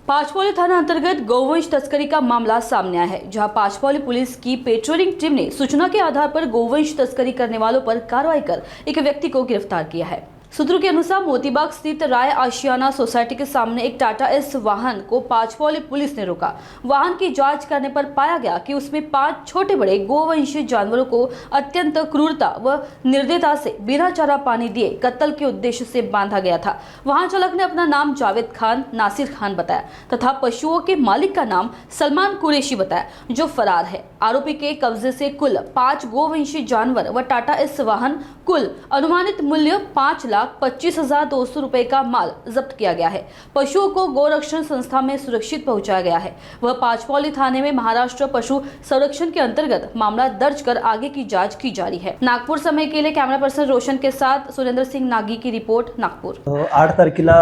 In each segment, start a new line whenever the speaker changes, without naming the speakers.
पाचपौली थाना अंतर्गत गौवंश तस्करी का मामला सामने आया है, जहां पाचपौली पुलिस की पेट्रोलिंग टीम ने सूचना के आधार पर गौवंश तस्करी करने वालों पर कार्रवाई कर एक व्यक्ति को गिरफ्तार किया है। सूत्रों के अनुसार मोतीबाग स्थित राय आशियाना सोसाइटी के सामने एक टाटा एस वाहन को पाचपौली पुलिस ने रोका। वाहन की जांच करने पर पाया गया कि उसमें 5 छोटे बड़े गोवंशीय जानवरों को अत्यंत क्रूरता व निर्दयता से बिना चारा पानी दिए कत्ल के उद्देश्य से बांधा गया था। वाहन चालक ने अपना नाम जावेद खान नासिर खान बताया तथा पशुओं के मालिक का नाम सलमान कुरैशी बताया, जो फरार है। आरोपी के कब्जे से कुल 5 गोवंशीय जानवर व टाटा एस वाहन कुल अनुमानित मूल्य 5,25,200 रुपए का माल जब्त किया गया है। पशुओं को गौरक्षण संस्था में सुरक्षित पहुंचाया गया है। वह पाचपौली थाने में महाराष्ट्र पशु संरक्षण के अंतर्गत मामला दर्ज कर आगे की जांच की जा रही है। नागपुर समय के लिए कैमरा पर्सन रोशन के साथ सुरेंद्र सिंह नागी की रिपोर्ट, नागपूर।
8 तारखेला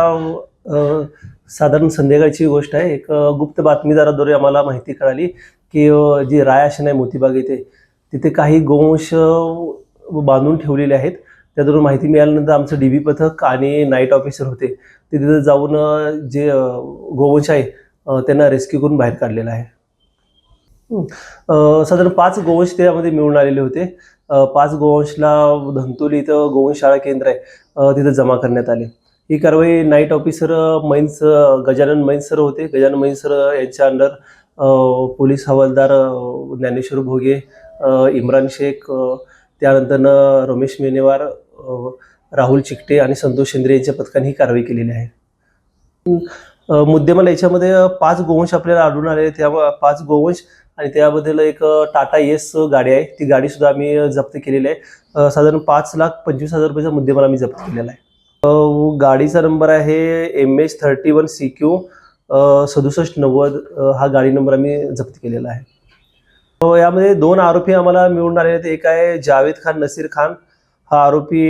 साधारण संध्याकाळची गोष्ट आहे। एक गुप्त बातमीदाराद्वारे आम्हाला माहिती कळाली की जी राय आशियाना आहे मोतीबाग येथे, तिथे काही गोवंश बांधून ठेवलेले आहेत। त्यावरून माहिती मिळाल्यानंतर आमचं डीबी पथक आणि नाईट ऑफिसर होते, ते तिथे जाऊन जे गोवंश आहे त्यांना रेस्क्यू करून बाहेर काढलेला आहे। साधारण 5 गोवंश त्यामध्ये मिळून आलेले होते। 5 गोवंशला धंतोली इथं गोवंशाळा केंद्र आहे, तिथे जमा करण्यात आले। ही कारवाई night officer Mains Gajanan Mains sir होते। गजानन मैन्स सर यांच्या अंडर पोलीस हवालदार ज्ञानेश्वर भोगे, इम्रान शेख, त्यानंतर रमेश मेनेवार, राहुल चिकटे आणि संतोष शेंद्रे यांच्या पथकाने ही कारवाई केलेली आहे। मुद्देमाल याच्यामध्ये 5 गोवंश आपल्याला आढळून आले। त्या 5 गोवंश आणि त्याबद्दल एक टाटा एस गाडी आहे, ती गाडी सुद्धा आम्ही जप्त केलेली आहे। साधारण 5,25,000 रुपयाचा मुद्देमाल आम्ही जप्त केलेला आहे। गाडीचा नंबर आहे MH31CQ 6790, हा गाडी नंबर आम्ही जप्त केलेला आहे। यामध्ये 2 आरोपी आम्हाला मिळून आले आहेत। एक आहे जावेद खान नसीर खान, हा आरोपी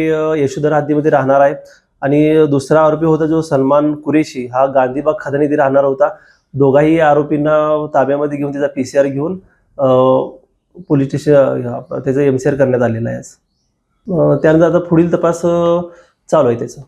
यशोधर हद्दीमध्ये राहणार आहे, आणि दुसरा आरोपी होता जो सलमान कुरैशी, हा गांधीबाग खदान येथे राहणार होता। दोघाही आरोपींना ताब्यामध्ये घेऊन त्याचा PCR घेऊन पोलीस स्टेशन त्याचा MCR करण्यात आलेला आहे। त्यानंतर आता पुढील तपास चालू आहे त्याचा।